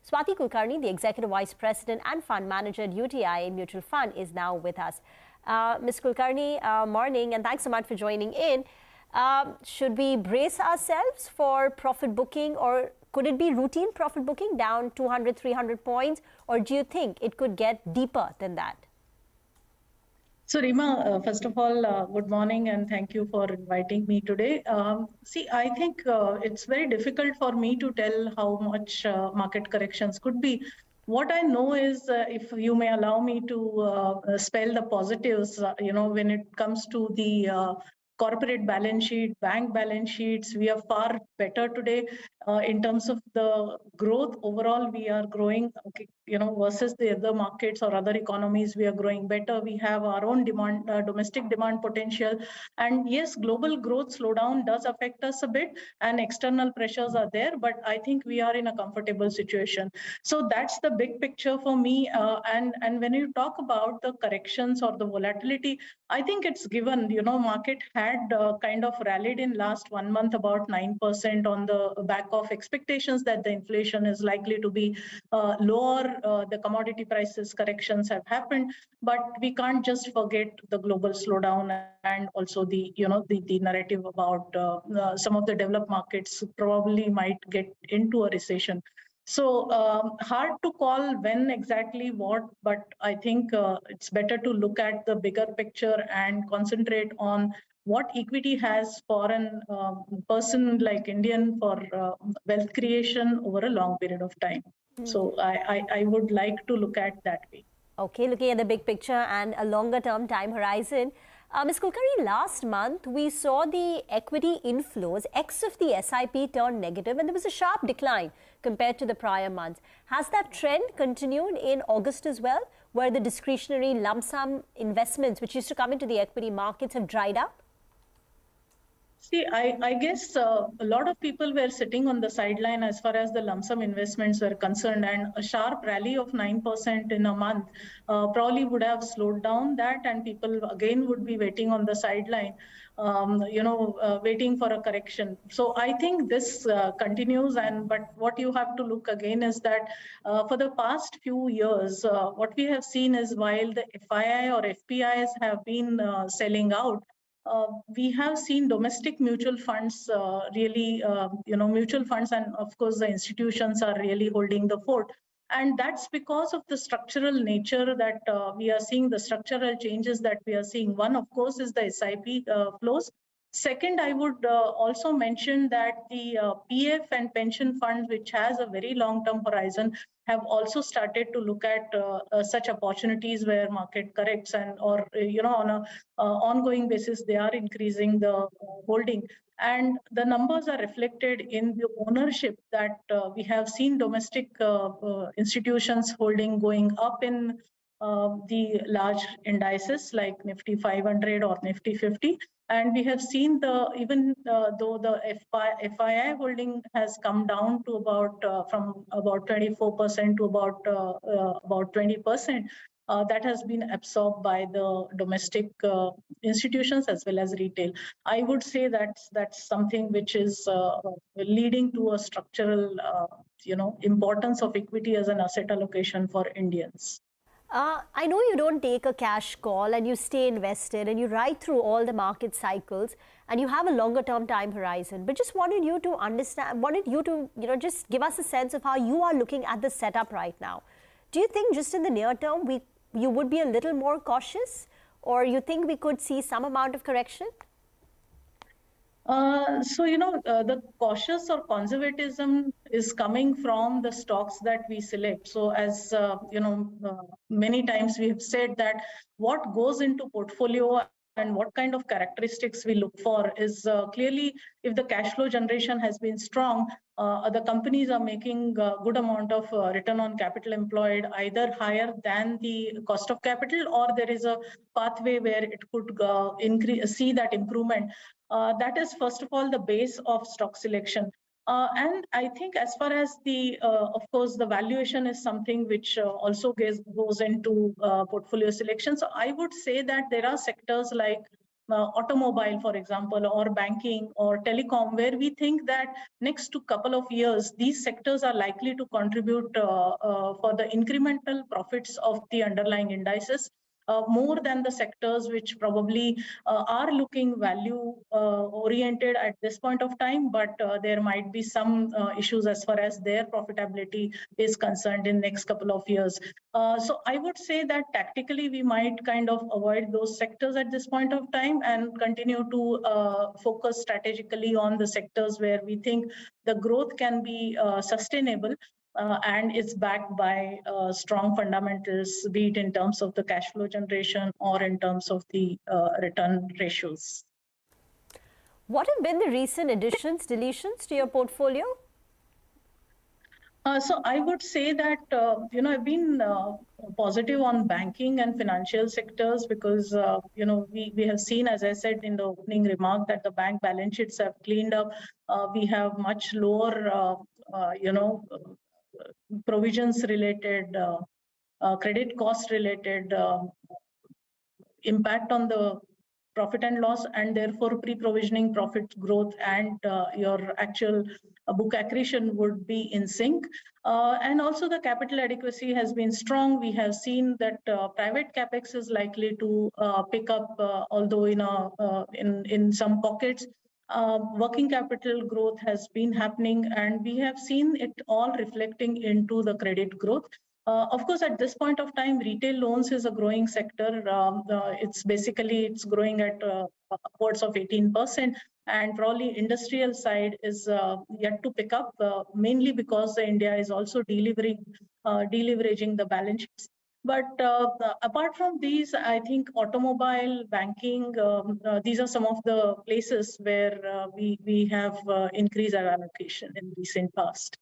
Swati Kulkarni, the Executive Vice President and Fund Manager at UTI Mutual Fund, is now with us. Ms. Kulkarni, morning, and thanks so much for joining in. Should we brace ourselves for profit booking, or could it be routine profit booking down 200, 300 points, or do you think it could get deeper than that? So Rima, first of all, good morning and thank you for inviting me today. I think it's very difficult for me to tell how much market corrections could be. What I know is, if you may allow me to spell the positives, when it comes to the corporate balance sheet, bank balance sheets, we are far better today in terms of the growth. Overall, we are growing, versus the other markets or other economies, we are growing better. We have our own demand, domestic demand potential. And yes, global growth slowdown does affect us a bit and external pressures are there, but I think we are in a comfortable situation. So that's the big picture for me. And when you talk about the corrections or the volatility, I think it's given, market had kind of rallied in last 1 month about 9% on the back of expectations that the inflation is likely to be lower. The commodity prices corrections have happened, but we can't just forget the global slowdown and also the narrative about some of the developed markets probably might get into a recession. So hard to call when exactly what, but I think it's better to look at the bigger picture and concentrate on what equity has for a person like Indian for wealth creation over a long period of time. So I would like to look at that way. Okay, looking at the big picture and a longer term time horizon. Ms. Kulkarni, last month we saw the equity inflows ex of the SIP turn negative, and there was a sharp decline compared to the prior months. Has that trend continued in August as well, where the discretionary lump sum investments which used to come into the equity markets have dried up? See, I guess a lot of people were sitting on the sideline as far as the lump sum investments were concerned, and a sharp rally of 9% in a month probably would have slowed down that, and people again would be waiting on the sideline, waiting for a correction. So I think this continues, but what you have to look again is that for the past few years, what we have seen is while the FII or FPIs have been selling out, we have seen domestic mutual funds mutual funds, and of course the institutions are really holding the fort. And that's because of the structural nature that we are seeing, the structural changes that we are seeing. One, of course, is the SIP flows. Second, I would also mention that the PF and pension funds, which has a very long-term horizon, have also started to look at such opportunities where market corrects, and on a ongoing basis, they are increasing the holding. And the numbers are reflected in the ownership that we have seen domestic institutions holding going up in the large indices like Nifty 500 or Nifty 50. And we have seen even though the FII holding has come down to from about 24% to about 20%, that has been absorbed by the domestic institutions as well as retail. I would say that's something which is leading to a structural, importance of equity as an asset allocation for Indians. I know you don't take a cash call and you stay invested and you ride through all the market cycles and you have a longer term time horizon, but just wanted you to just give us a sense of how you are looking at the setup right now. Do you think just in the near term you would be a little more cautious, or you think we could see some amount of correction? The cautious or conservatism is coming from the stocks that we select. So as many times we have said that what goes into portfolio and what kind of characteristics we look for is clearly, if the cash flow generation has been strong, the companies are making a good amount of return on capital employed, either higher than the cost of capital, or there is a pathway where it could see that improvement. That is, first of all, the base of stock selection. And I think as far as of course, the valuation is something which also goes into portfolio selection. So I would say that there are sectors like automobile, for example, or banking or telecom, where we think that next to couple of years, these sectors are likely to contribute for the incremental profits of the underlying indices. More than the sectors which probably are looking value oriented at this point of time, but there might be some issues as far as their profitability is concerned in next couple of years. So I would say that tactically we might kind of avoid those sectors at this point of time and continue to focus strategically on the sectors where we think the growth can be sustainable. And it's backed by strong fundamentals, be it in terms of the cash flow generation or in terms of the return ratios. What have been the recent additions, deletions to your portfolio? So I would say that, I've been positive on banking and financial sectors because, we have seen, as I said in the opening remark, that the bank balance sheets have cleaned up. We have much lower, provisions related, credit cost related impact on the profit and loss, and therefore pre-provisioning profit growth and your actual book accretion would be in sync. And also the capital adequacy has been strong. We have seen that private capex is likely to pick up, although in some pockets. Working capital growth has been happening, and we have seen it all reflecting into the credit growth. Of course, at this point of time, retail loans is a growing sector. It's growing at upwards of 18%, and probably industrial side is yet to pick up, mainly because India is also deleveraging the balance sheets. But apart from these, I think automobile, banking, these are some of the places where we have increased our allocation in recent past.